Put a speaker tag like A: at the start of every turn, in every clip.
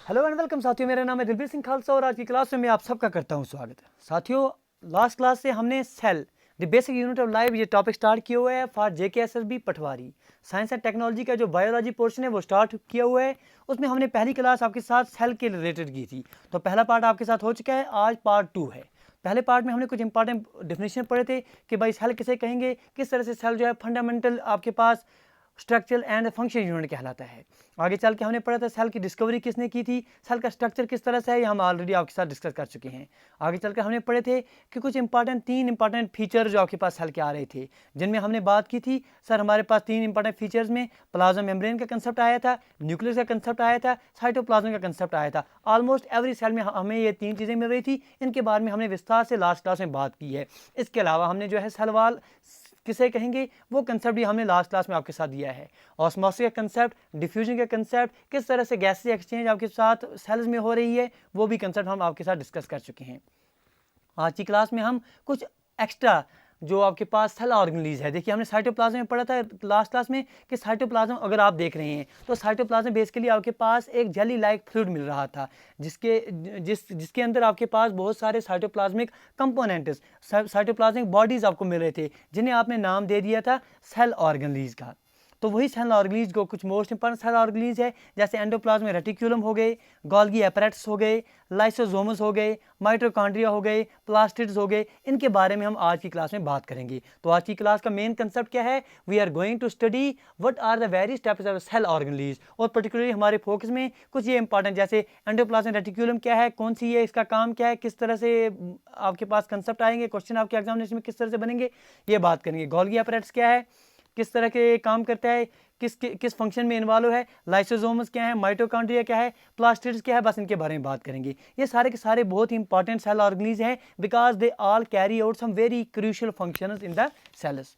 A: Hello and welcome साथियों, मेरा नाम है दिलबीर सिंह खालसा और आज की क्लास में मैं आप सबका करता हूं स्वागत। साथियों, लास्ट क्लास से हमने cell the basic unit of life ये टॉपिक स्टार्ट किया हुआ है for JKSSB Patwari. Science and technology का जो बायोलॉजी पोर्शन है वो स्टार्ट किया हुआ है। उसमें हमने पहली क्लास आपके साथ सेल के रिलेटेड की थी, तो पहला पार्ट आपके साथ हो चुका है। आज पार्ट 2 है। पहले पार्ट में हमने कुछ इंपॉर्टेंट डेफिनेशन पढ़े थे कि भाई सेल किसे कहेंगे, किस तरह से सेल जो है फंडामेंटल आपके पास स्ट्रक्चरल एंड फंक्शन यूनिट कहलाता है। आगे चल के हमने पढ़ा था सेल की डिस्कवरी किसने की थी, सेल का स्ट्रक्चर किस तरह से है, ये हम ऑलरेडी आपके साथ डिस्कस कर चुके हैं। आगे चलकर हमने पढ़े थे कि कुछ तीन इंपॉर्टेंट फीचर जो आपके पास सेल के आ रहे थे, जिनमें हमने बात की थी सर हमारे पास तीन इंपॉर्टेंट फीचर्स में प्लाज्मा मेम्ब्रेन का कंसेप्ट आया था, न्यूक्लियस का कंसेप्ट आया था, साइटोप्लाज्म का कंसेप्ट आया था। ऑलमोस्ट एवरी सेल में हमें ये तीन चीज़ें मिल रही थी। इनके बारे में हमने विस्तार से लास्ट क्लास में बात की है। इसके अलावा हमने जो है सेल वॉल किसे कहेंगे वो कंसेप्ट भी हमने लास्ट क्लास में आपके साथ दिया है। ऑस्मोसिस का कंसेप्ट, डिफ्यूजन का कंसेप्ट, किस तरह से गैसेस एक्सचेंज आपके साथ सेल्स में हो रही है, वो भी कंसेप्ट हम आपके साथ डिस्कस कर चुके हैं। आज की क्लास में हम कुछ एक्स्ट्रा जो आपके पास सेल ऑर्गेनेलीज है, देखिए हमने साइटोप्लाज्म में पढ़ा था लास्ट क्लास में कि साइटोप्लाज्म अगर आप देख रहे हैं तो साइटोप्लाज्म बेसिकली आपके पास एक जेली लाइक फ्लूइड मिल रहा था, जिसके अंदर आपके पास बहुत सारे साइटोप्लाज्मिक कंपोनेंट्स, साइटोप्लाज्मिक बॉडीज आपको मिल रहे थे, जिन्हें आपने नाम दे दिया था सेल ऑर्गेनेलीज का। तो वही सेल ऑर्गेनेलीज को कुछ मोस्ट इंपॉर्टेंट सेल ऑर्गेनेलीज है, जैसे एंडोप्लाज्मिक रेटिक्यूलम हो गए, गोल्गी एपैरेटस हो गए, लाइसोसोमस हो गए, माइटोकॉन्ड्रिया हो गए, प्लास्टिड्स हो गए। इनके बारे में हम आज की क्लास में बात करेंगे। तो आज की क्लास का मेन कंसेप्ट क्या है, we are going to study what are the various types of cell organelles, और पर्टिकुलरली हमारे फोकस में कुछ ये इंपॉर्टेंट जैसे एंडोप्लाज्मिक रेटिक्यूलम क्या है, कौन सी है, इसका काम क्या है, किस तरह से आपके पास कंसेप्ट आएंगे, क्वेश्चन आपके एग्जामिनेशन में किस तरह से बनेंगे, ये बात करेंगे। गोल्गी एपैरेटस क्या है, किस तरह के काम करता है, किस फंक्शन में इन्वॉल्व है, लाइसोसोमस क्या है, माइटोकॉन्ड्रिया क्या है, प्लास्टिड्स क्या है, बस इनके बारे में बात करेंगे। ये सारे के सारे बहुत ही इंपॉर्टेंट सेल ऑर्गेनेलीज हैं because they all carry out some very crucial functions in the cells.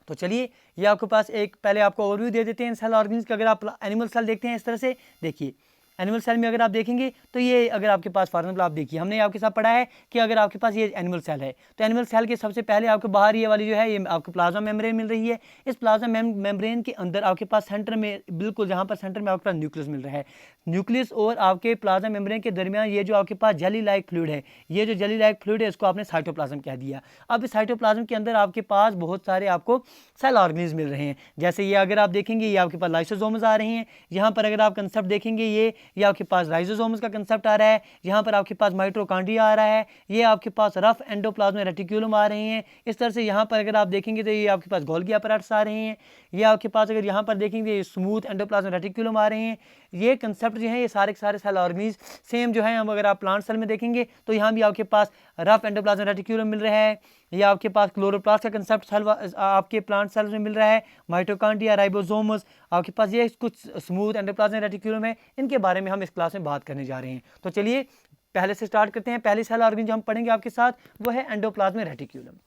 A: तो चलिए ये आपके पास एक पहले आपको ओवरव्यू दे देते हैं सेल ऑर्गेनेल्स का। अगर आप एनिमल सेल देखते हैं इस तरह से, देखिए एनिमल सेल में अगर आप देखेंगे तो ये अगर आपके पास फॉर एग्जाम्पल आप देखिए हमने आपके साथ पढ़ा है कि अगर आपके पास ये एनिमल सेल है तो एनिमल सेल के सबसे पहले आपको बाहर ये वाली जो है ये आपको प्लाज्मा मेम्ब्रेन मिल रही है। इस प्लाज्मा मेम्ब्रेन के अंदर आपके पास सेंटर में बिल्कुल जहाँ पर सेंटर में आपके पास न्यूक्लियस मिल रहा है। न्यूक्लियस और आपके प्लाज्मा मेम्ब्रेन के दरमियान ये जो आपके पास जेली लाइक फ्लूइड है, ये जो जेली लाइक फ्लूइड है इसको आपने साइटोप्लाज्म कह दिया। अब इस साइटोप्लाज्म के अंदर आपके पास बहुत सारे आपको सेल ऑर्गेनेल्स मिल रहे हैं। जैसे ये अगर आप देखेंगे ये आपके पास लाइसोसोम्स आ रहे हैं, यहाँ पर अगर आप कंसेप्ट देखेंगे ये आपके पास लाइसोसोम्स का कंसेप्ट आ रहा है, यहाँ पर आपके पास माइटोकॉन्ड्रिया आ रहा है, ये आपके पास रफ एंडोप्लाज्मिक रेटिक्यूलम आ रहे हैं। इस तरह से यहाँ पर अगर आप देखेंगे तो ये आपके पास गोल्गी अपैरेटस आ रहे हैं, ये आपके पास अगर यहाँ पर देखेंगे ये स्मूथ एंडोप्लाज्मिक रेटिक्यूलम आ रहे हैं। ये कंसेप्ट जो है ये सारे के सारे सेल ऑर्गेनेल्स सेम जो है, हम अगर आप प्लांट सेल में देखेंगे तो यहाँ भी आपके पास रफ एंडोप्लाज्मिक रेटिक्यूलम मिल रहा है, ये आपके पास क्लोरोप्लास्ट का कंसेप्ट सेल आपके प्लांट सेल्स में मिल रहा है, माइटोकॉन्ड्रिया, राइबोसोमस, आपके पास ये कुछ स्मूथ एंडोप्लाज्मिक रेटिक्यूलम है। इनके बारे में हम इस क्लास में बात करने जा रहे हैं। तो चलिए पहले से स्टार्ट करते हैं। पहली सेल ऑर्गेन जो हम पढ़ेंगे आपके साथ वो है एंडोप्लाज्मिक रेटिक्यूलम।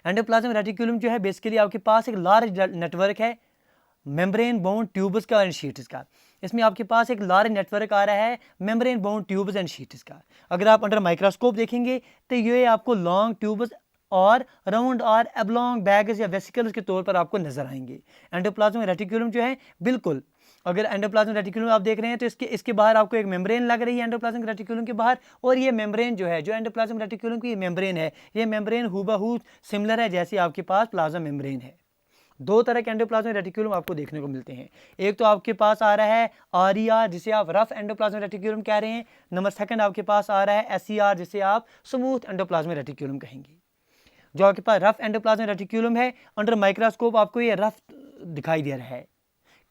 A: एंडोप्लाज्मिक रेटिक्यूलम जो है बेसिकली आपके पास एक लार्ज नेटवर्क है मेम्ब्रेन बाउंड ट्यूब्स का एंड शीट्स का। इसमें आपके पास एक लार्ज नेटवर्क आ रहा है membrane bound tubes and sheets का। अगर आप अंडर माइक्रोस्कोप देखेंगे तो ये आपको लॉन्ग ट्यूब्स और राउंड और एबलॉन्ग बैग्स या वेसिकल्स के तौर पर आपको नजर आएंगे। एंडोप्लाज्मिक रेटिक्यूलम जो है बिल्कुल, अगर एंडोप्लाज्मिक रेटिक्यूलम आप देख रहे हैं तो इसके बाहर आपको एक मेम्ब्रेन लग रही है एंडोप्लाज्मिक रेटिक्यूलम के बाहर, और ये मेम्ब्रेन जो है जो एंडोप्लाज्मिक रेटिक्यूलम की मेम्ब्रेन है, ये मेम्ब्रेन हूबहू सिमिलर है जैसे आपके पास प्लाज्मा मेम्ब्रेन है। दो तरह के एंडोप्लाज्मिक रेटिक्यूलम आपको देखने को मिलते हैं। एक तो आपके पास आ रहा है RER जिसे आप रफ एंडोप्लाज्मिक रेटिक्यूलम कह रहे हैं। नंबर सेकंड आपके पास आ रहा है SER जिसे आप स्मूथ एंडोप्लाज्मिक रेटिक्यूलम कहेंगे। जो आपके पास रफ एंडोप्लाज्मिक रेटिक्यूलम है अंडर माइक्रोस्कोप आपको ये रफ दिखाई दे रहा है।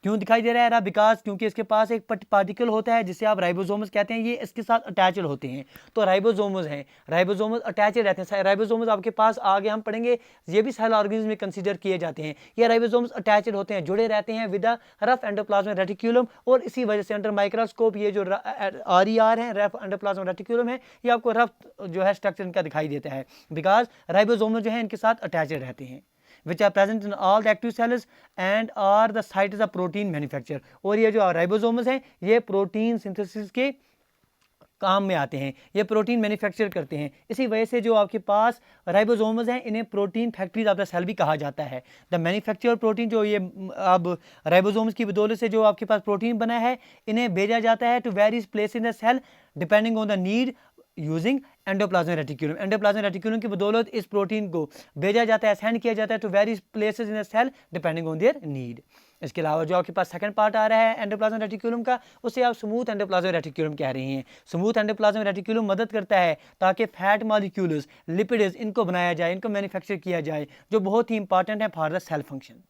A: क्यों दिखाई दे रहा है? बिकॉज क्योंकि इसके पास एक पार्टिकल होता है जिसे आप राइबोसोमस कहते हैं, ये इसके साथ अटैचड होते हैं। तो राइबोसोमस हैं, राइबोसोमस अटैचड रहते हैं। राइबोसोमस आपके पास आगे हम पढ़ेंगे ये भी सेल ऑर्गेनिज्म में कंसीडर किए जाते हैं। ये राइबोसोमस अटैचड होते हैं, जुड़े रहते हैं with the rough endoplasmic reticulum, और इसी वजह से अंडर माइक्रोस्कोप ये जो RER है रफ एंडोप्लाज्मिक रेटिक्यूलम है, ये आपको रफ जो है स्ट्रक्चर इनका दिखाई देता है बिकॉज राइबोसोमस जो है इनके साथ अटैचड रहते हैं, which are present in all the active cells and are the sites of protein manufacture। और ये जो राइबोसोमस हैं ये प्रोटीन सिंथेसिस के काम में आते हैं, ये प्रोटीन मैन्युफैक्चर करते हैं। इसी वजह से जो आपके पास राइबोसोम्स हैं इन्हें protein factories of the cell भी कहा जाता है। द मैन्युफैक्चर प्रोटीन जो ये अब राइबोसोम्स की बदौलत से जो आपके पास प्रोटीन बना है इन्हें भेजा जाता है to various place in the cell depending on the need using endoplasmic reticulum. Endoplasmic reticulum की बदौलत इस प्रोटीन को भेजा जाता है, सेंड किया जाता है to various places in the cell depending on their need. इसके अलावा जो आपके पास सेकंड पार्ट आ रहा है एंडोप्लाज्मिक रेटिकुलम का, उसे आप स्मूथ एंडोप्लाज्मिक रेटिकुलम कह रहे हैं। स्मूथ एंडोप्लाज्मिक रेटिकुलम मदद करता है ताकि फैट मॉलिक्यूल्स, लिपिड्स इनको बनाया जाए, इनको मैन्युफैक्चर किया जाए, जो बहुत ही इंपॉर्टेंट है for the cell function.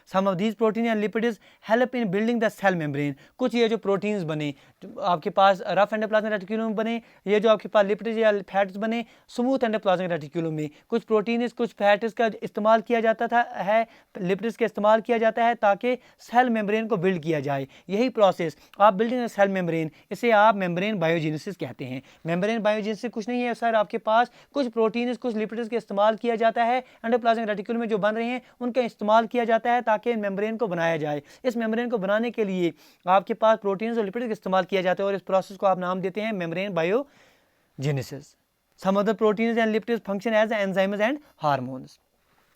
A: Some of these protein and lipids help in building the cell membrane। कुछ ये जो प्रोटीन्स बने आपके पास रफ एंडोप्लाज्मिक रेटिकुलम बने, ये जो आपके पास लिपिड्स या फैट्स बने स्मूथ एंडोप्लाज्मिक रेटिकुलम में, कुछ प्रोटीन्स कुछ फैट्स का इस्तेमाल किया जाता था है, लिपिड्स का इस्तेमाल किया जाता है ताकि सेल मेम्ब्रेन को बिल्ड किया जाए। यही प्रोसेस आप बिल्डिंग सेल मेम्ब्रेन, इसे आप मेम्ब्रेन बायोजेनेसिस कहते हैं। मेम्ब्रेन बायोजेनेसिस कुछ नहीं है सर, आपके पास कुछ प्रोटीन्स कुछ लिपिड्स का इस्तेमाल किया जाता है एंडोप्लाज्मिक रेटिकुलम में जो बन रहे हैं उनका इस्तेमाल किया जाता है ताकि मेम्ब्रेन को बनाया जाए। इस मेम्ब्रेन को बनाने के लिए आपके पास प्रोटीन्स और लिपिड्स का इस्तेमाल किया जाता है और इस प्रोसेस को आप नाम देते हैं membrane biogenesis. Some other proteins and lipids function as enzymes and hormones.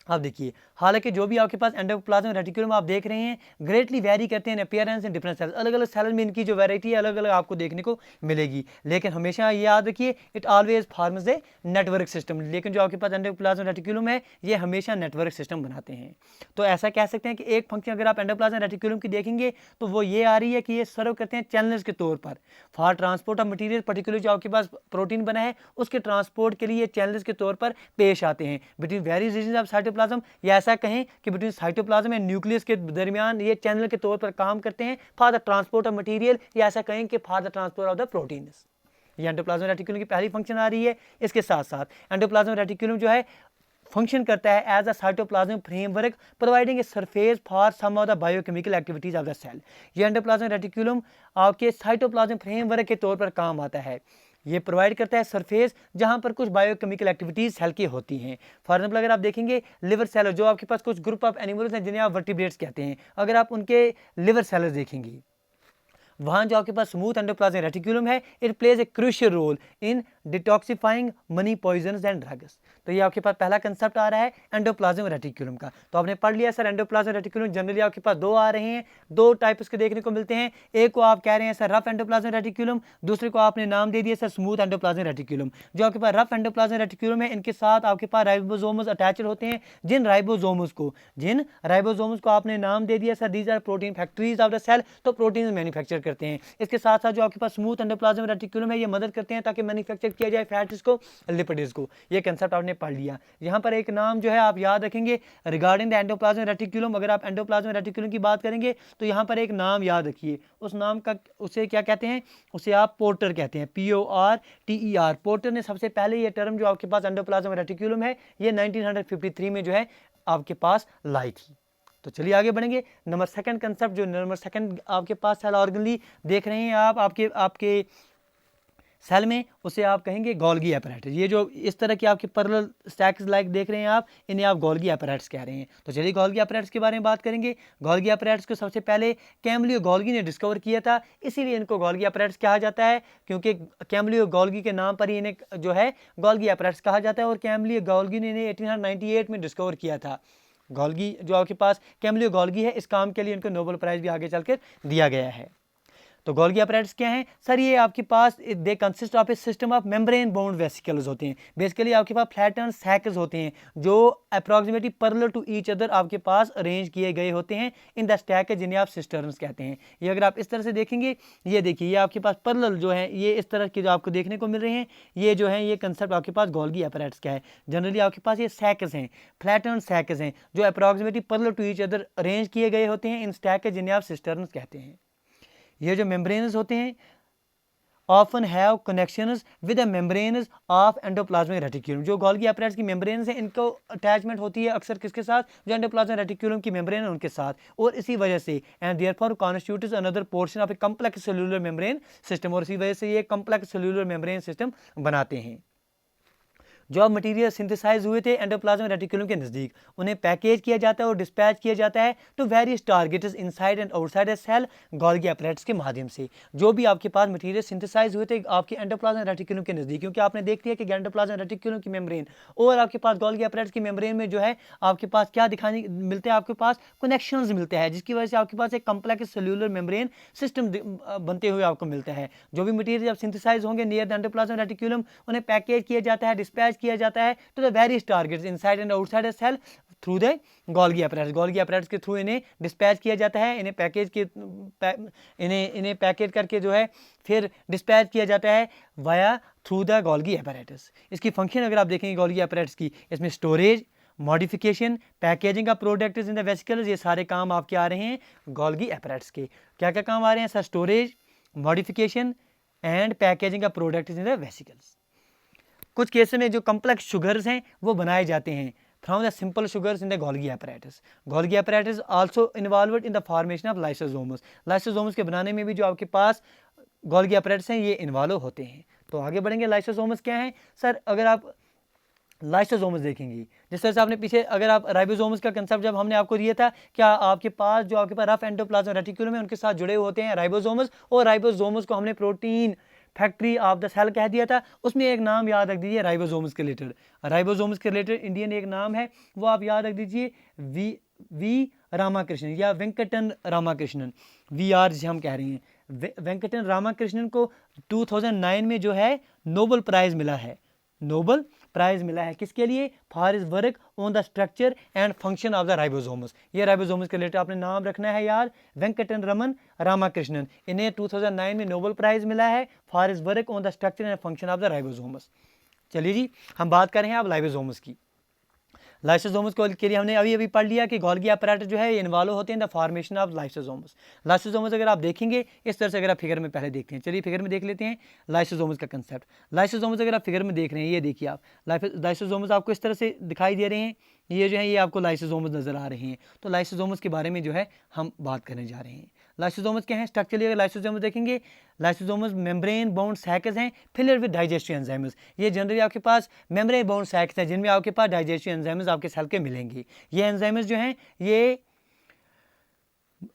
A: अब देखिए, हालांकि जो भी आपके पास एंडोप्लाज्मिक रेटिकुलम आप देख रहे हैं ग्रेटली वेरी करते हैं अपीयरेंस इन डिफरेंट सेल्स, अलग अलग सेल में इनकी जो वैरायटी है अलग अलग आपको देखने को मिलेगी, लेकिन हमेशा ये याद रखिए it always forms a network system. लेकिन जो आपके पास एंडोप्लाज्मिक रेटिकुलम है ये हमेशा नेटवर्क सिस्टम बनाते हैं। तो ऐसा कह सकते हैं कि एक फंक्शन अगर आप एंडोप्लाज्मिक रेटिकुलम की देखेंगे तो वो ये आ रही है कि ये सर्व करते हैं चैनल्स के तौर पर for transport of material, particular जो आपके पास प्रोटीन बना है उसके ट्रांसपोर्ट के लिए चैनल्स के तौर पर पेश आते हैं between various region of cytoplasm, या ऐसा कहें कि बिटवीन साइटोप्लाज्म एंड न्यूक्लियस के दरमियान ये चैनल के तौर पर काम करते हैं for the transport of material, या ऐसा कहें कि for the transport of the proteins. ये एंडोप्लाज्मिक रेटिकुलम की पहली फंक्शन आ रही है। इसके साथ साथ एंडोप्लाज्मिक रेटिकुलम जो है फंक्शन करता है as a cytoplasmic framework providing a surface for some of the biochemical activities of the cell. ये एंडोप्लाज्मिक रेटिकुलम आपके साइटोप्लाज्मिक फ्रेमवर्क के तौर पर काम आता है। ये प्रोवाइड करता है सरफेस जहां पर कुछ बायोकेमिकल एक्टिविटीज सेल की होती हैं। फॉर एग्जाम्पल अगर आप देखेंगे लिवर सेल, जो आपके पास कुछ ग्रुप ऑफ एनिमल्स हैं जिन्हें आप वर्टिब्रेट्स कहते हैं, अगर आप उनके लिवर सेल्स देखेंगे वहाँ जो आपके पास स्मूथ एंडोप्लाज्मिक रेटिकुलम है it plays a crucial role in detoxifying many poisons and drugs. तो ये आपके पास पहला कंसेप्ट आ रहा है एंडोप्लाज्मिक रेटिकुलम का। तो आपने पढ़ लिया सर एंडोप्लाज्मिक रेटिकुलम जनरली आपके पास दो आ रहे हैं, दो टाइप इसके देखने को मिलते हैं। एक को आप कह रहे हैं सर रफ एंडोप्लाज्मिक रेटिकुलम, दूसरे को आपने नाम दे दिया सर स्मूथ एंडोप्लाज्मिक रेटिकुलम। जो आपके पास रफ एंडोप्लाज्मिक रेटिकुलम है इनके साथ आपके पास राइबोसोम्स अटैच होते हैं, जिन राइबोसोम्स को आपने नाम दे दिया sir these are protein factories of the cell, तो प्रोटीन मैन्युफैक्चर करते हैं। इसके साथ साथ जो आपके पास स्मूथ एंडोप्लाज्मिक रेटिकुलम है ये मदद करते हैं ताकि मैन्युफैक्चर किया जाए फैट्स को, लिपिड्स को। ये कंसेप्ट आपने पढ़ लिया। यहाँ पर एक नाम जो है आप याद रखेंगे रिगार्डिंग द एंडोप्लाज्मिक रेटिकुलम। अगर आप एंडोप्लाज्मिक रेटिकुलम की बात करेंगे तो यहाँ पर एक नाम याद रखिए, उस नाम का उसे क्या कहते हैं, उसे आप पोर्टर कहते हैं, PORTER। पोर्टर ने सबसे पहले ये टर्म जो आपके पास एंडोप्लाज्मिक रेटिकुलम है ये 1953 में जो है आपके पास लाई थी। तो चलिए आगे बढ़ेंगे। नंबर सेकंड कंसेप्ट, जो नंबर सेकंड आपके पास सेल ऑर्गेनली देख रहे हैं आप आपके सेल में, उसे आप कहेंगे गोल्गी एपैरेटस। ये जो इस तरह के आपके पैरेलल स्टैक्स लाइक देख रहे हैं आप, इन्हें आप गोल्गी एपैरेटस कह रहे हैं। तो चलिए गोल्गी एपैरेटस के बारे में बात करेंगे। गोल्गी एपैरेटस को सबसे पहले कैमलियो गोल्गी ने डिस्कवर किया था, इसीलिए इनको गोल्गी एपैरेटस कहा जाता है, क्योंकि कैमलियो गोल्गी के नाम पर ही इन्हें जो है गोल्गी एपैरेटस कहा जाता है। और कैमलियो गोल्गी ने इन्हें 1898 में डिस्कवर किया था। गोल्गी जो आपके पास कैमलियो गोल्गी है, इस काम के लिए इनको नोबेल प्राइज भी आगे चलकर दिया गया है। तो गोल्गी एपैरेटस क्या हैं सर, ये आपके पास they consist of a system of membrane bound vesicles होते हैं। बेसिकली आपके पास फ्लैटन सैक्स होते हैं जो approximately parallel to each other आपके पास अरेंज किए गए होते हैं इन द स्टैक, जिन्हें आप सिस्टर्न्स कहते हैं। ये अगर आप इस तरह से देखेंगे, ये देखिए ये आपके पास पैरेलल जो है ये इस तरह के जो आपको देखने को मिल रहे हैं, ये जो है ये कंसेप्ट आपके पास गोल्गी एपैरेटस का है। जनरली आपके पास ये सैक्स हैं, फ्लैटन सैक्स हैं जो approximately parallel to each other arrange किए गए होते हैं इन स्टैक, जिन्हें आप सिस्टर्न्स कहते हैं। ये जो मेम्ब्रेन्स होते हैं often have connections with the membranes of endoplasmic reticulum. जो गोल्गी एपैरेटस की मेम्ब्रेन्स हैं इनको अटैचमेंट होती है अक्सर किसके साथ, जो एंडोप्लाज्मिक रेटिकुलम की मेम्ब्रेन है उनके साथ, और इसी वजह से and therefore constitutes another portion of a complex cellular membrane system, और इसी वजह से ये कॉम्प्लेक्स सेलुलर मेम्ब्रेन सिस्टम बनाते हैं। जो अब मटेरियल सिंथेसाइज हुए थे एंडोप्लाज्मिक रेटिकुलम के नज़दीक, उन्हें पैकेज किया जाता है और डिस्पैच किया जाता है to various targets inside and outside the cell Golgi apparatus के माध्यम से। जो भी आपके पास मटेरियल सिंथेसाइज हुए थे आपके एंडोप्लाज्मिक रेटिकुलम के नज़दीक, क्योंकि आपने देख लिया कि एंडोप्लाज्मिक रेटिकुलम की मेम्ब्रेन और आपके पास गोल्गी अपैरेटस की मेम्ब्रेन में जो है आपके पास क्या दिखाने मिलते हैं, आपके पास कनेक्शंस मिलते हैं, जिसकी वजह से आपके पास एक कम्प्लेक्स सेल्यूलर मेम्ब्रेन सिस्टम बनते हुए आपको मिलता है। जो भी मटेरियल जब सिंथेसाइज होंगे नियर द एंडोप्लाज्मिक रेटिकुलम, उन्हें पैकेज किया जाता है, डिस्पैच किया जाता है to the various targets inside and outside the cell through the Golgi apparatus. Golgi apparatus के थ्रू इन्हें डिस्पैच किया जाता है, इन्हें पैकेज के इन्हें पैकेज करके जो है फिर डिस्पैच किया जाता है via through the Golgi apparatus. इसकी फंक्शन अगर आप देखेंगे गोल्गी अपैरेटस की, इसमें स्टोरेज, मॉडिफिकेशन, पैकेजिंग का प्रोडक्ट इन द वेसिकल्स, ये सारे काम आपके आ रहे हैं गोल्गी अपैरेटस के। क्या क्या काम आ रहे हैं sir? Storage, modification and packaging का प्रोडक्ट इन द वेसिकल्स। कुछ केसेस में जो कम्प्लेक्स शुगर्स हैं वो बनाए जाते हैं from the simple sugars in the Golgi apparatus। Golgi apparatus also involved in the formation of lysosomes. Lysosomes के बनाने में भी जो आपके पास गोल्गी apparatus हैं ये इन्वॉल्व होते हैं। तो आगे बढ़ेंगे, लाइसोसोम्स क्या हैं सर? अगर आप लाइसोसोम्स देखेंगे, जिस तरह से आपने पीछे अगर आप राइबोसोम्स का कंसेप्ट जब हमने आपको दिया था, क्या आपके पास जो आपके पास रफ एंडोप्लाज्मिक रेटिकुलम है उनके साथ जुड़े होते हैं राइबोसोम्स, और राइबोसोम्स को हमने protein factory of the cell कह दिया था। उसमें एक नाम याद रख दीजिए राइबोसोम्स के रिलेटेड। राइबोसोम्स के रिलेटेड इंडियन एक नाम है, वो आप याद रख दीजिए वी रामाकृष्णन या वेंकटन रामाकृष्णन, VR जिसे हम कह रहे हैं। वेंकटन रामाकृष्णन को 2009 में जो है नोबेल प्राइज मिला है। नोबेल प्राइज मिला है किसके लिए? For his work on the structure and function of the ribosomes. ये राइबोसोम्स के रिलेटेड आपने नाम रखना है यार, वेंकटन रमन रामाकृष्णन। इन्हें 2009 में नोबेल प्राइज मिला है for his work on the structure and function of the ribosomes. चलिए जी, हम बात कर रहे हैं अब लाइसोसोम्स की। लाइसोसोम्स को के लिए हमने अभी पढ़ लिया कि गोल्गी अपैरेटस जो है ये इन्वॉल्व होते हैं the formation of lysosomes. Lysosomes अगर आप देखेंगे इस तरह से, अगर आप फिगर में पहले देखते हैं, चलिए फिगर में देख लेते हैं लाइसोसोम्स का कंसेप्ट। लाइसोसोम्स अगर आप फिगर में देख रहे हैं, ये देखिए आप, लाइसोसोम्स आपको इस तरह से दिखाई दे रहे हैं, ये जो है ये आपको लाइसोसोम्स नजर आ रहे हैं। तो लाइसोसोम्स के बारे में जो है हम बात करने जा रहे हैं। लाइसोसोम्स क्या है स्ट्रक्चरली? अगर लाइसोसोम्स देखेंगे, लाइसोसोम्स मेम्ब्रेन बाउंड सैक्स हैं फिलर विद डाइजेस्टिव एंजाइम्स। ये जनरली आपके पास मेम्ब्रेन बाउंड सैक्स हैं जिनमें आपके पास डाइजेस्टिव एंजाइम्स आपके सेल के मिलेंगे। ये एंजाइम्स जो हैं ये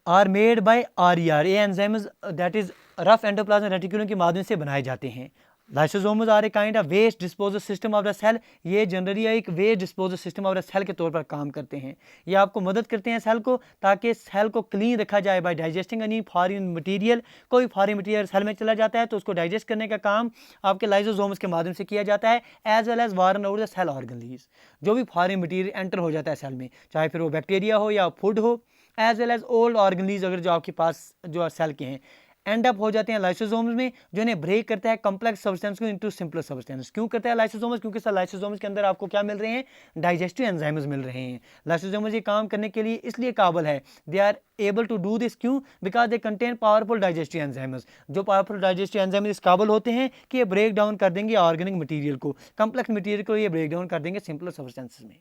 A: आर मेड बाय RER। ये enzymes that is rough endoplasmic reticulum के माध्यम से बनाए जाते हैं। Lysosomes are a kind of waste disposal system of the cell. ये जनरली एक waste disposal system of the cell के तौर पर काम करते हैं। ये आपको मदद करते हैं सेल को, ताकि सेल को क्लीन रखा जाए by digesting any foreign material. कोई फॉरेन मटेरियल सेल में चला जाता है तो उसको डाइजेस्ट करने का काम आपके लाइसोसोम्स के माध्यम से किया जाता है, as well as worn out the cell organelles. जो भी फॉरेन मटेरियल एंटर हो जाता है सेल में, चाहे फिर वो बैक्टीरिया हो या फूड हो, as well as old organelles अगर जो आपके पास जो सेल के हैं, एंड अप हो जाते हैं लाइसोसोम्स में, जो इन्हें ब्रेक करता है कॉम्प्लेक्स सब्सटेंस को इनटू सिंपल सब्सटेंस। क्यों करता है लाइसोसोम्स? क्योंकि सर लाइसोसोम्स के अंदर आपको क्या मिल रहे हैं? डाइजेस्टिव एंजाइम्स मिल रहे हैं। लाइसोसोम्स ये काम करने के लिए इसलिए काबिल है, they are able to do this. क्यों? Because they contain powerful digestive enzymes. जो पावरफुल डाइजेस्टिव एंजाइम्स इस काबिल होते हैं कि ये ब्रेक डाउन कर देंगे ऑर्गेनिक मटीरियल को, कॉम्प्लेक्स मटीरियल को ये ब्रेक डाउन कर देंगे सिंपल सब्सटेंसेस में।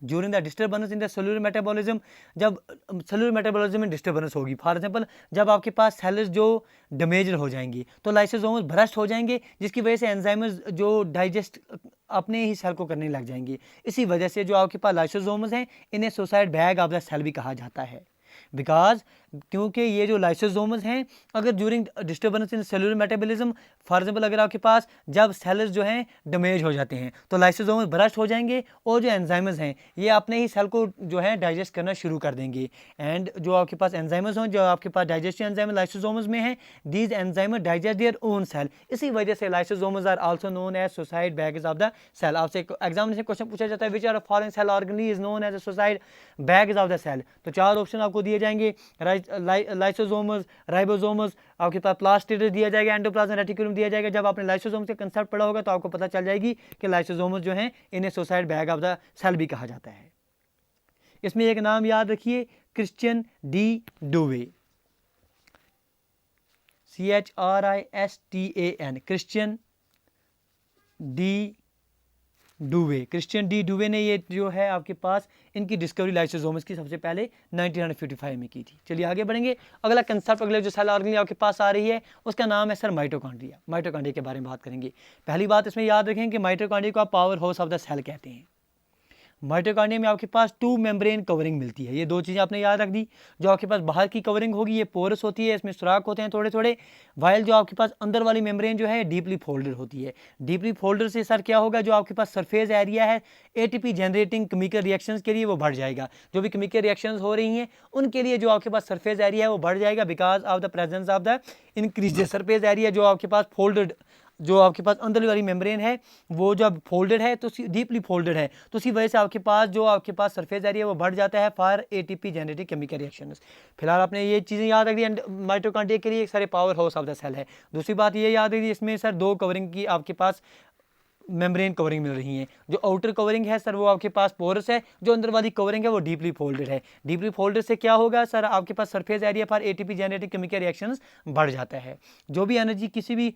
A: During the disturbance in the cellular metabolism, जब सेलुलर मेटाबॉलिज्म में डिस्टर्बेंस होगी, फॉर एग्जांपल जब आपके पास सेल्स जो डैमेज हो जाएंगी तो लाइसोसोम्स भ्रष्ट हो जाएंगे, जिसकी वजह से एंजाइम्स जो डाइजेस्ट अपने ही सेल को करने लग जाएंगे। इसी वजह से जो आपके पास लाइसोसोम्स हैं इन्हें suicide bag of the cell भी कहा जाता है। बिकॉज क्योंकि ये जो लाइसोसोम्स हैं अगर during disturbance in cellular metabolism, for example अगर आपके पास जब सेल्स जो हैं डैमेज हो जाते हैं तो लाइसोसोम्स भ्रष्ट हो जाएंगे और जो एंजाइम्स हैं ये अपने ही सेल को जो है डाइजेस्ट करना शुरू कर देंगे। एंड जो आपके पास एंजाइम्स हों, जो आपके पास डाइजेस्टिव एंजाइम लाइसोसोम्स में हैं, these enzyme digest their own cell. इसी वजह से lysosomes are also known as suicide bags of the cell. आपसे एग्जाम में क्वेश्चन पूछा जाता है which are foreign cell organelle is known as suicide bags of the cell, तो 4 option आपको दिए जाएंगे, लाइसोसोम्स, राइबोसोम्स, आपके पास प्लास्टिड दिया जाएगा, एंडोप्लाज्मिक रेटिकुलम दिया जाएगा। जब आपने लाइसोसोम्स के कंसेप्ट पढ़ा होगा तो आपको पता चल जाएगी कि लाइसोसोम्स जो हैं इन्हें suicide bag of the cell भी कहा जाता है। इसमें एक नाम याद रखिए, Christian de Duve, CHRISTAN, Christian de Duve, Christian de Duve ने ये जो है आपके पास इनकी डिस्कवरी लाइसोसोम्स की सबसे पहले 1955 में की थी। चलिए आगे बढ़ेंगे। अगला कंसेप्ट, अगले जो सेल ऑर्गेनेल आपके पास आ रही है उसका नाम है सर माइटोकॉन्ड्रिया। माइटोकॉन्ड्रिया के बारे में बात करेंगे। पहली बात इसमें याद रखें कि माइटोकॉन्ड्रिया को आप power house of the cell कहते हैं। माइटोकॉन्ड्रिया में आपके पास 2 मेम्ब्रेन कवरिंग मिलती है। ये 2 चीज़ें आपने याद रख दी। जो आपके पास बाहर की कवरिंग होगी ये पोरस होती है, इसमें सुराख होते हैं थोड़े थोड़े, वाइल जो आपके पास अंदर वाली मेम्ब्रेन जो है डीपली फोल्डेड होती है। डीपली फोल्डेड से सर क्या होगा, जो आपके पास सरफेस एरिया है एटीपी जनरेटिंग केमिकल रिएक्शंस के लिए वो बढ़ जाएगा। जो भी केमिकल रिएक्शंस हो रही हैं उनके लिए जो आपके पास सरफेस एरिया है वो बढ़ जाएगा because of the presence of the increase surface area. जो आपके पास फोल्डेड, जो आपके पास अंदर वाली मेम्ब्रेन है वो जब फोल्डेड है तो डीपली फोल्डेड है, तो उसी वजह से आपके पास जो आपके पास सरफेस एरिया वो बढ़ जाता है for ATP genetic chemical reactions. फिलहाल आपने ये चीज़ें याद रख दी। माइटोकॉन्ड्रिया के लिए एक सारे power house of the cell है। दूसरी बात ये याद रखिए इसमें सर 2 कवरिंग की आपके पास मेम्ब्रेन कवरिंग मिल रही है। जो आउटर कवरिंग है सर वो आपके पास पोरस है, जो अंदर वाली कवरिंग है वो डीपली फोल्डेड है। डीपली फोल्डेड से क्या होगा सर, आपके पास surface area for ATP genetic chemical reactions बढ़ जाता है। जो भी एनर्जी किसी भी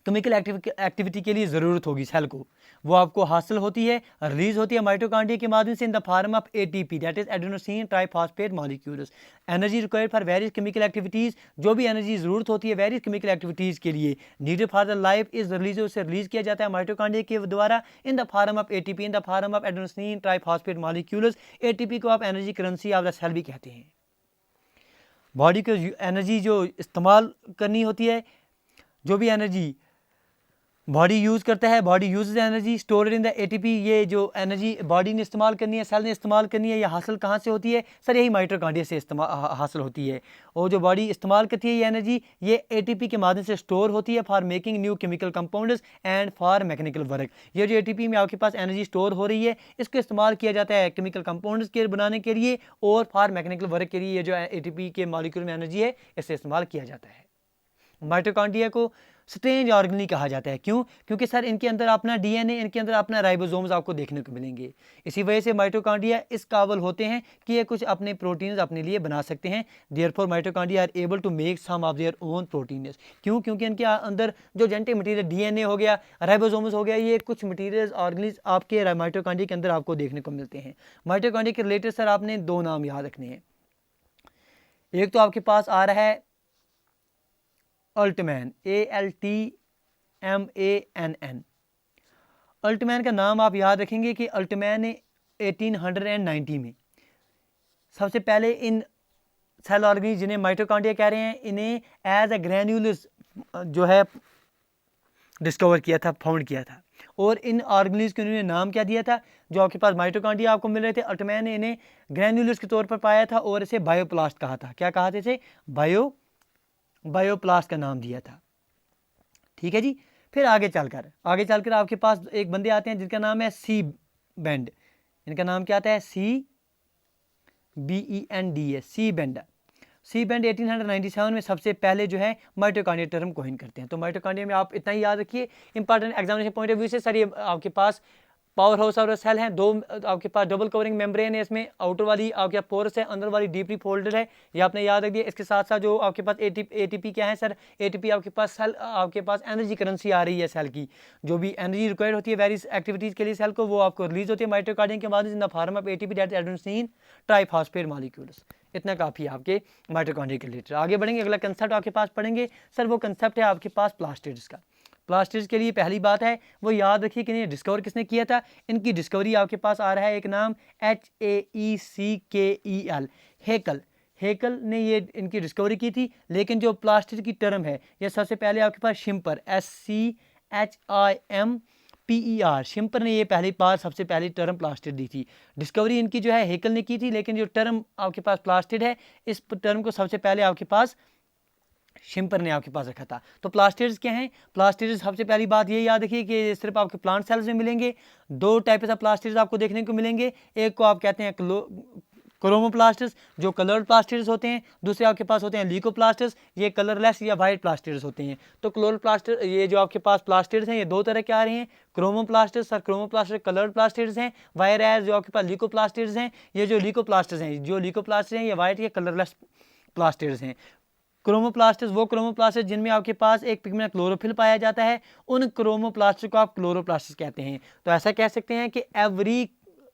A: केमिकल एक्टिविटी के लिए ज़रूरत होगी सेल को, वो आपको हासिल होती है, रिलीज होती है माइटोकॉन्ड्रिया के माध्यम से इन the form of ATP that is adenosine triphosphate molecules. Energy required for various chemical activities, जो भी एनर्जी ज़रूरत होती है वेरियस केमिकल एक्टिविटीज़ के लिए needed for the life is release, उसे रिलीज किया जाता है माइटोकॉन्ड्रिया के द्वारा in the form of ATP, in the form of adenosine triphosphate molecules. ATP को आप energy currency of the cell भी कहते हैं। बॉडी को एनर्जी जो इस्तेमाल करनी होती है, जो भी एनर्जी बॉडी यूज़ करता है, body use energy stored in the ATP. ये जो एनर्जी बॉडी ने इस्तेमाल करनी है, सेल ने इस्तेमाल करनी है, ये हासिल कहाँ से होती है सर, यही माइटोकॉन्ड्रिया से हासिल होती है। और जो बॉडी इस्तेमाल करती है ये एनर्जी ये एटीपी के माध्यम से स्टोर होती है for making new chemical compounds and for mechanical work. ये जो एटीपी में आपके पास एनर्जी स्टोर हो रही है इसको इस्तेमाल किया जाता है केमिकल कंपाउंड्स के बनाने के लिए और फॉर मैकेनिकल वर्क के लिए। ये जो एटीपी के मॉलिक्यूल में एनर्जी है इससे इस्तेमाल किया जाता है। माइटोकॉन्ड्रिया को स्ट्रेंज ऑर्गेनेल कहा जाता है। क्यों? क्योंकि सर इनके अंदर अपना डीएनए, इनके अंदर अपना राइबोसोम्स आपको देखने को मिलेंगे। इसी वजह से माइटोकॉन्ड्रिया इस काबिल होते हैं कि ये कुछ अपने प्रोटीन्स अपने लिए बना सकते हैं। Therefore mitochondria are able to make some of their own proteins. क्यों? क्योंकि इनके अंदर जो जेनेटिक मटीरियल डीएनए हो गया, राइबोसोम्स हो गया, ये कुछ मटीरियल ऑर्गेनेल्स आपके माइटोकॉन्ड्रिया के अंदर आपको देखने को मिलते हैं। माइटोकॉन्ड्रिया के रिलेटेड सर आपने 2 नाम याद रखने हैं। एक तो आपके पास आ रहा है अल्टमैन, ALTMANN। अल्टमैन का नाम आप याद रखेंगे कि अल्टमैन ने 1890 में सबसे पहले इन सेल ऑर्गेनेल जिन्हें माइटोकॉन्ड्रिया कह रहे हैं इन्हें एज ए ग्रैन्यूल्स जो है डिस्कवर किया था, फाउंड किया था। और इन ऑर्गेनेल्स के उन्होंने नाम क्या दिया था, जो आपके पास माइटोकॉन्ड्रिया आपको मिल रहे थे, अल्टमैन ने इन्हें ग्रैन्यूल्स के तौर पर पाया था और इसे बायोप्लास्ट कहा था। क्या कहा थे? बायोप्लास्ट का नाम दिया था। ठीक है जी। फिर आगे चलकर आपके पास एक बंदे आते हैं जिनका नाम है सी बेंड। इनका नाम क्या आता है? CBEND, सी बेंड। 1897 में सबसे पहले जो है माइटोकॉन्ड्रिया टर्म कोइन करते हैं। तो माइटोकॉन्ड्रिया में आप इतना ही याद रखिए, important examination point of view से सर ये आपके पास पावर हाउस ऑफ सेल हैं। 2 आपके पास डबल कवरिंग मेम्ब्रेन है, इसमें आउटर वाली आपके पास पोरस है, अंदर वाली डीपली फोल्डेड है, ये आपने याद रख दिया। इसके साथ साथ जो आपके पास एटीपी क्या है सर, एटीपी आपके पास सेल आपके पास एनर्जी करेंसी आ रही है सेल की। जो भी एनर्जी रिक्वायर्ड होती है वेरियस एक्टिविटीज़ के लिए सेल को, वो आपको रिलीज होती है माइटोकॉन्ड्रिया के माध्यम से इन the form of ATP that is adenosine triphosphate molecules. इतना काफ़ी आपके माइटोकॉन्ड्रिया के रिलेटेड। आगे बढ़ेंगे, अगला कंसेप्ट आपके पास पढ़ेंगे सर, वो कंसेप्ट है आपके पास प्लास्टिड्स का। प्लास्टिड्स के लिए पहली बात है वो याद रखिए कि इन्हें डिस्कवर किसने किया था। इनकी डिस्कवरी आपके पास आ रहा है एक नाम HAECKEL, हेकल ने ये इनकी डिस्कवरी की थी। लेकिन जो प्लास्टिड की टर्म है ये सबसे पहले आपके पास शिम्पर, SCHIMPER, शिम्पर ने ये पहली बार सबसे पहली टर्म प्लास्टिड दी थी। डिस्कवरी इनकी जो है हेकल ने की थी, लेकिन जो टर्म आपके पास प्लास्टिड है इस टर्म को सबसे पहले आपके पास शिम्पर ने आपके पास रखा था। तो प्लास्टिड्स क्या हैं? प्लास्टिड्स सबसे पहली बात ये याद रखिए कि सिर्फ आपके प्लांट सेल्स में मिलेंगे। 2 टाइप्स ऑफ प्लास्टिड्स आपको देखने को मिलेंगे। एक को आप कहते हैं क्रोमोप्लास्टिड्स, जो कलर्ड प्लास्टिड्स होते हैं। दूसरे आपके पास होते हैं लीकोप्लास्टिड्स, ये कलरलेस या वाइट प्लास्टिड्स होते हैं। तो क्लोरोप्लास्टिड, ये जो आपके पास प्लास्टिड्स हैं ये 2 तरह के आ रहे हैं। क्रोमोप्लास्टिड्स, सर क्रोमोप्लास्टिड कलर्ड प्लास्टिड्स हैं, वायरएज जो आपके पास लीकोप्लास्टिड्स हैं, ये जो लीकोप्लास्टिड्स हैं ये वाइट या कलरलेस प्लास्टिड्स हैं। क्रोमोप्लास्ट वो क्रोमोप्लास्ट जिनमें आपके पास एक पिगमेंट क्लोरोफिल पाया जाता है, उन क्रोमोप्लास्ट को आप क्लोरोप्लास्ट कहते हैं। तो ऐसा कह सकते हैं कि एवरी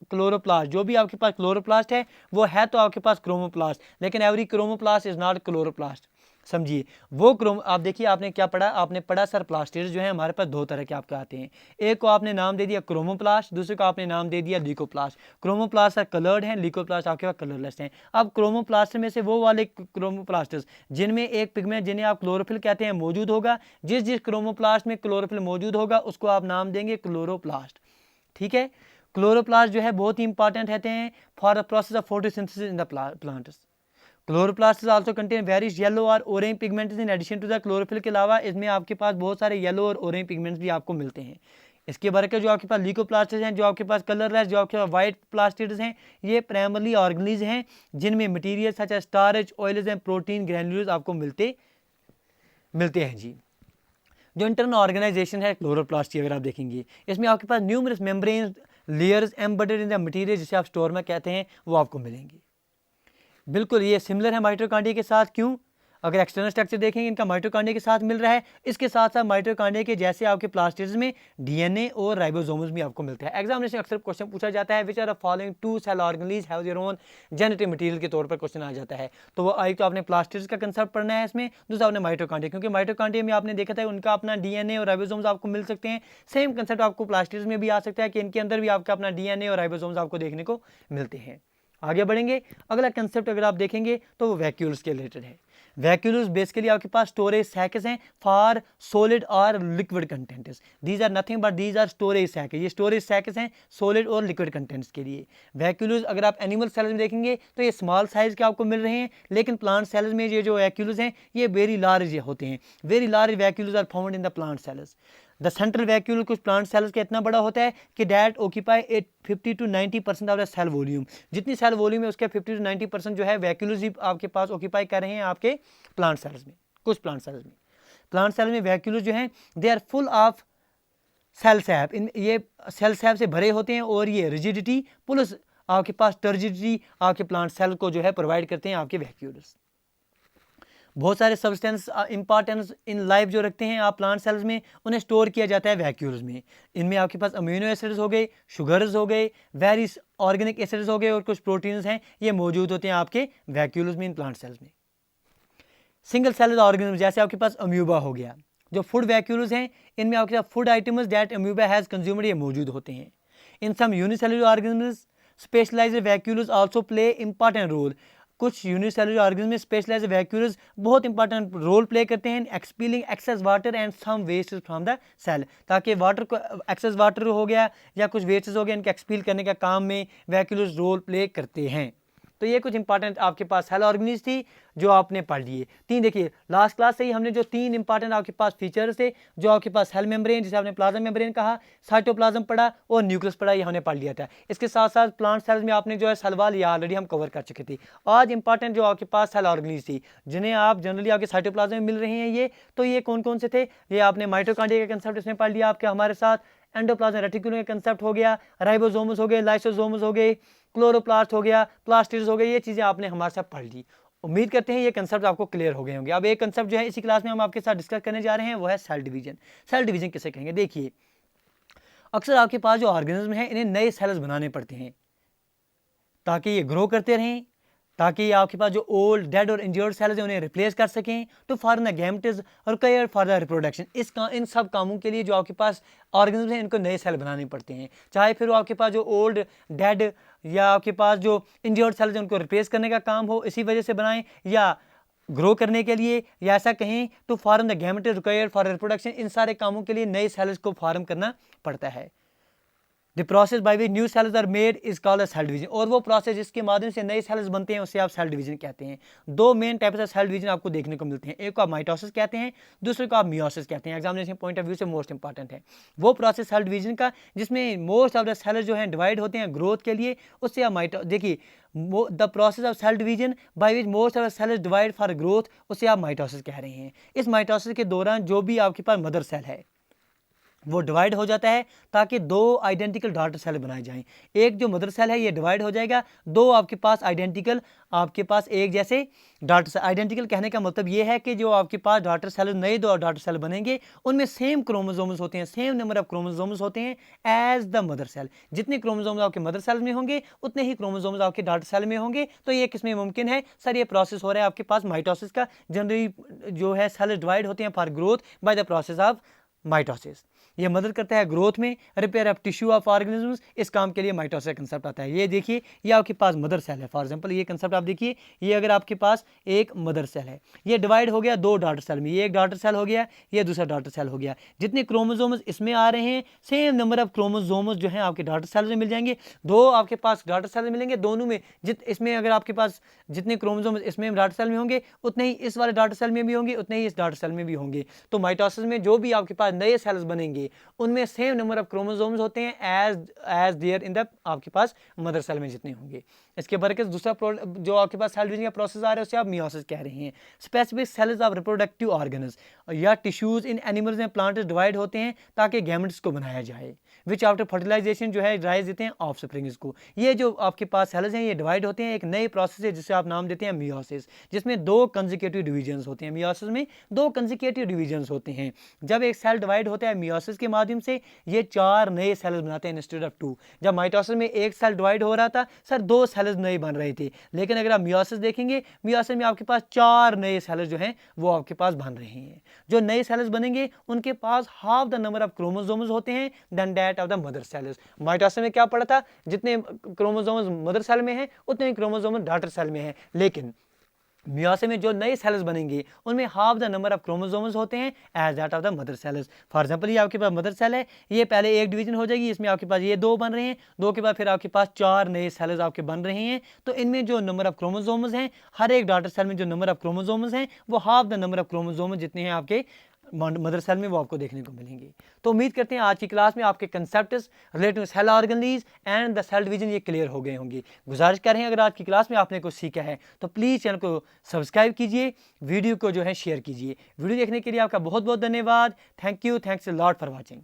A: क्लोरोप्लास्ट, जो भी आपके पास क्लोरोप्लास्ट है वो है तो आपके पास क्रोमोप्लास्ट, लेकिन every chromoplast is not chloroplast. समझिए वो आप देखिए आपने क्या पढ़ा, आपने पढ़ा सर प्लास्टिड्स जो है हमारे पास दो तरह के आपके आते हैं। एक को आपने नाम दे दिया क्रोमोप्लास्ट, दूसरे को आपने नाम दे दिया ल्यूकोप्लास्ट। क्रोमोप्लास्ट सर कलर्ड हैं, ल्यूकोप्लास्ट आपके पास कलरलेस हैं। अब क्रोमोप्लास्ट में से वो वाले क्रोमोप्लास्ट्स जिनमें एक पिगमेंट जिन्हें आप क्लोरोफिल कहते हैं मौजूद होगा, जिस जिस क्रोमोप्लास्ट में क्लोरोफिल मौजूद होगा उसको आप नाम देंगे क्लोरोप्लास्ट। ठीक है, क्लोरोप्लास्ट जो है बहुत ही इंपॉर्टेंट रहते हैं for the process of photosynthesis in the plants. Chloroplast also contain various yellow और orange pigments in addition to the chlorophyll के अलावा इसमें आपके पास बहुत सारे येलो और ऑरेंज पिगमेंट्स भी आपको मिलते हैं। इसके बरके जो आपके पास ल्यूकोप्लास्टिड्स हैं, जो आपके पास कलरलेस, जो आपके पास वाइट प्लास्टिड्स हैं, ये प्राइमरली ऑर्गेनिज हैं जिनमें material such as starch, oils and protein granules आपको मिलते हैं जी। जो इंटरनल ऑर्गेनाइजेशन है क्लोरोप्लास्ट की अगर आप देखेंगे, इसमें आपके पास numerous membrane layers embedded in the material जिसे आप स्टोर में कहते हैं वो आपको मिलेंगे। बिल्कुल ये सिमिलर है माइटोकॉन्ड्रिया के साथ। क्यों? अगर एक्सटर्नल स्ट्रक्चर देखेंगे इनका माइटोकॉन्ड्रिया के साथ मिल रहा है, इसके साथ साथ माइटोकॉन्ड्रिया के जैसे आपके प्लास्टिड्स में डीएनए और राइबोसोम्स भी आपको मिलता है। एग्जामिनेशन अक्सर क्वेश्चन पूछा जाता है which are the following two cell organelles have their own genetic material के तौर पर क्वेश्चन आ जाता है। तो वो एक तो आपने प्लास्टिड्स का कंसेप्ट पढ़ना है इसमें, दूसरा आपने माइटोकॉन्ड्रिया, क्योंकि माइटोकॉन्ड्रिया में आपने देखा था उनका अपना डीएनए और राइबोसोम्स आपको मिल सकते हैं। सेम कंसेप्ट आपको प्लास्टिड्स में भी आ सकता है कि इनके अंदर भी आपका अपना डीएनए और राइबोसोम्स आपको देखने को मिलते हैं। आगे बढ़ेंगे, अगला कंसेप्ट अगर आप देखेंगे तो वो वैक्यूल्स के रिलेटेड है। वैक्यूल्स बेसिकली आपके पास स्टोरेज सैक्स हैं फॉर सॉलिड और liquid contents. These are nothing but these are storage sac. ये स्टोरेज सैक्स हैं सॉलिड और लिक्विड कंटेंट्स के लिए। वैक्यूल्स अगर आप एनिमल सेल्स में देखेंगे तो ये स्मॉल साइज के आपको मिल रहे हैं, लेकिन प्लांट सेल्स में ये जो वैक्यूल्स हैं ये वेरी लार्ज होते हैं। Very large vacuoles are found in the plant cells. The central vacuole कुछ प्लांट सेल्स का इतना बड़ा होता है कि that occupy 50 to 90% of the cell volume. जितनी सेल वॉल्यूम है उसके 50 to 90% जो है वैक्यूल्स ही आपके पास ऑक्यूपाई कर रहे हैं आपके प्लांट सेल्स में। कुछ प्लांट सेल्स में वैक्यूल्स जो हैं they are full of cell sap. इन ये सेल सैप से भरे होते हैं और ये रिजिडिटी प्लस आपके पास टर्जिडिटी आपके प्लांट सेल को जो है प्रोवाइड करते हैं आपके वैक्यूल्स। बहुत सारे सब्सटेंस इंपॉर्टेंस इन लाइफ जो रखते हैं आप प्लांट सेल्स में, उन्हें स्टोर किया जाता है वैक्यूल्स में। इनमें आपके पास अमीनो एसिड्स हो गए, शुगर्स हो गए, वेरियस ऑर्गेनिक एसिड्स हो गए और कुछ प्रोटीन्स हैं, ये मौजूद होते हैं आपके वैक्यूल्स में इन प्लांट सेल्स में। सिंगल सेलुलर ऑर्गेनिज्म जैसे आपके पास अम्यूबा हो गया, जो फूड वैक्यूल्स हैं इनमें आपके पास food items that amoeba has consumed ये मौजूद होते हैं। In some unicellular organisms specialised vacuoles also play important role. कुछ यूनिसेलुलर ऑर्गेनिज्म में स्पेशलाइज्ड वैक्यूल्स बहुत इंपॉर्टेंट रोल प्ले करते हैं expelling excess water and some waste from the cell, ताकि वाटर को एक्सेस वाटर हो गया या कुछ वेस्टेज हो गया इनके एक्सपील करने का काम में वैक्यूल्स रोल प्ले करते हैं। तो ये कुछ इंपॉर्टेंट आपके पास सेल ऑर्गेनिज थी जो आपने पढ़ लिए। तीन देखिए लास्ट क्लास से ही हमने जो तीन इंपॉर्टेंट आपके पास फीचर्स थे, जो आपके पास सेल मेम्ब्रेन जिसे आपने प्लाज्मा मेम्ब्रेन कहा, साइटोप्लाज्म पढ़ा और न्यूक्लियस पढ़ा, ये हमने पढ़ लिया था। इसके साथ साथ प्लांट सेल्स में आपने जो है सेल वॉल या ऑलरेडी हम कवर कर चुके थे। आज इंपॉर्टेंट जो आपके पास सेल ऑर्गेनिज थी जिन्हें आप जनरली आपके साइटोप्लाज्म में मिल रहे हैं ये, तो ये कौन कौन से थे? ये आपने माइटोकॉन्ड्रिया का कंसेप्ट इसमें पढ़ लिया आपके हमारे साथ, एंडोप्लाज्म रेटिकुलम का कंसेप्ट हो गया, राइबोसोम्स हो गए, लाइसोसोम्स हो गए, क्लोरोप्लास्ट हो गया, प्लास्टिड्स हो गए, ये चीज़ें आपने हमारे साथ पढ़ ली। उम्मीद करते हैं ये कंसेप्ट आपको क्लियर हो गए होंगे। अब एक कंसेप्ट जो है इसी क्लास में हम आपके साथ डिस्कस करने जा रहे हैं वो है सेल डिवीजन। सेल डिवीजन किसे कहेंगे? देखिए अक्सर आपके पास जो ऑर्गेनिज्म है इन्हें नए सेल्स बनाने पड़ते हैं ताकि ये ग्रो करते रहें, ताकि आपके पास जो ओल्ड डेड और इंजर्ड सेल्स हैं उन्हें रिप्लेस कर सकें। तो फॉर द गैमेट्स और केयर फॉर द रिप्रोडक्शन, इन सब कामों के लिए जो आपके पास ऑर्गेनिज्म हैं इनको नए सेल बनाने पड़ते हैं। चाहे फिर वो आपके पास जो ओल्ड डेड या आपके पास जो इंजर्ड सेल्स हैं उनको रिप्लेस करने का काम हो इसी वजह से बनाएं, या ग्रो करने के लिए, या ऐसा कहें तो form the gametes required for reproduction, इन सारे कामों के लिए नए सेल्स को फॉर्म करना पड़ता है। The process by which new cells are made is called a cell division। और वो प्रोसेस जिसके माध्यम से नए सेल्स बनते हैं उसे आप सेल डिवीजन कहते हैं। दो main types of cell division आपको देखने को मिलते हैं, एक को आप माइटोसिस कहते हैं, दूसरे को आप मियोसिस कहते हैं। एग्जामिनेशन पॉइंट ऑफ व्यू से मोस्ट इंपॉर्टेंट है वो प्रोसेस सेल डिवीजन का जिसमें मोस्ट ऑफ द सेल्स जो हैं डिवाइड होते हैं ग्रोथ के लिए, उससे आप देखिए the process of cell division by which most of the cells divide for growth, उसे आप माइटोसिस कह रहे हैं। इस माइटोसिस के दौरान जो भी आपके पास मदर सेल है वो डिवाइड हो जाता है ताकि दो आइडेंटिकल डॉटर सेल बनाए जाएं। एक जो मदर सेल है ये डिवाइड हो जाएगा, दो आपके पास आइडेंटिकल, आपके पास एक जैसे डॉटर सेल। आइडेंटिकल कहने का मतलब ये है कि जो आपके पास डॉटर सेल, नए दो डॉटर सेल बनेंगे उनमें सेम क्रोमोसोम्स होते हैं, सेम नंबर ऑफ क्रोमोसोम्स होते हैं एज द मदर सेल। जितने क्रोमोसोम्स आपके मदर सेल में होंगे उतने ही क्रोमोसोम्स आपके डॉटर सेल में होंगे। तो ये किसमें मुमकिन है सर? ये प्रोसेस हो रहा है आपके पास माइटोसिस का। जनरली जो है सेल डिवाइड होते हैं for growth by the process of mitosis. ये मदद करता है ग्रोथ में, repair of tissue of organisms. इस काम के लिए माइटोसिस कंसेप्ट आता है। ये देखिए ये आपके पास मदर सेल है, फॉर एग्जांपल ये कंसेप्ट आप देखिए, ये अगर आपके पास एक मदर सेल है, ये डिवाइड हो गया दो डॉटर सेल में, ये एक डॉटर सेल हो गया, ये दूसरा डॉटर सेल हो गया। जितने क्रोमोसोम्स इसमें आ रहे हैं सेम नंबर ऑफ क्रोमोसोम्स जो है आपके डॉटर सेल में मिल जाएंगे। दो आपके पास डॉटर सेल मिलेंगे, दोनों में इसमें अगर आपके पास जितने क्रोमोसोम्स इसमें डॉटर सेल में होंगे उतने ही इस वाले डॉटर सेल में भी होंगे, उतने ही इस डॉटर सेल में भी होंगे। तो माइटोसिस में जो भी आपके पास नए सेल्स बनेंगे उनमें सेम नंबर ऑफ क्रोमोसोम्स होते हैं एज देयर इन द आपके पास मदर सेल में जितने होंगे। इसके बरकस दूसरा जो आपके पास सेल डिवीजन का प्रोसेस आ रहा है उसे आप मियोसिस कह रहे हैं। Specific cells of reproductive organs या tissues in animals and plants divide होते हैं ताकि गैमेट्स को बनाया जाए, विच आफ्टर फर्टिलाइजेशन जो है राइज देते हैं ऑफस्प्रिंग्स को। ये जो आपके पास सेल्स हैं ये डिवाइड होते हैं, एक नए प्रोसेस है जिसे आप नाम देते हैं मियोसिस, जिसमें दो कंसेक्यूटिव डिवीजन्स होते हैं। मियोसिस में दो कंसेक्यूटिव डिवीजन्स होते हैं। जब एक सेल डिवाइड होता है मियोसिस के माध्यम से, ये चार नए सेल्स बनाते हैं इंस्टेड ऑफ टू। जब माइटोसिस में एक सेल डिवाइड हो रहा था सर, दो सेल्स नए बन रहे थे, लेकिन अगर आप मियोसिस देखेंगे, मियोसिस में आपके पास चार नए सेल्स जो हैं वो आपके पास बन रहे हैं। जो नए सेल्स बनेंगे उनके पास half the number of chromosomes होते हैं than that of the mother cells. Mitosis में क्या पड़ा था? जितने क्रोमोसोम्स मदर सेल में हैं उतने ही क्रोमोसोम्स डॉटर सेल में हैं। लेकिन मियोसिस में जो नए सेल्स बनेंगे उनमें half the number of chromosomes होते हैं as that of the mother cells. For example ये आपके पास मदर सेल है, ये पहले एक डिवीजन हो जाएगी, इसमें आपके पास ये दो बन रहे हैं, दो के बाद फिर आपके पास चार नए सेल्स आपके बन रहे हैं। तो इनमें जो नंबर ऑफ क्रोमोसोम्स हैं, हर एक डॉटर सेल में जो नंबर ऑफ क्रोमोसोम्स हैं वो half the number of chromosomes जितने हैं आपके मदर सेल में वो आपको देखने को मिलेंगे। तो उम्मीद करते हैं आज की क्लास में आपके concepts relative cell organelles and the cell division ये क्लियर हो गए होंगे। गुजारिश कर रहे हैं अगर आज की क्लास में आपने कुछ सीखा है तो प्लीज़ चैनल को सब्सक्राइब कीजिए, वीडियो को जो है शेयर कीजिए। वीडियो देखने के लिए आपका बहुत बहुत धन्यवाद। Thank you, thanks a lot for watching.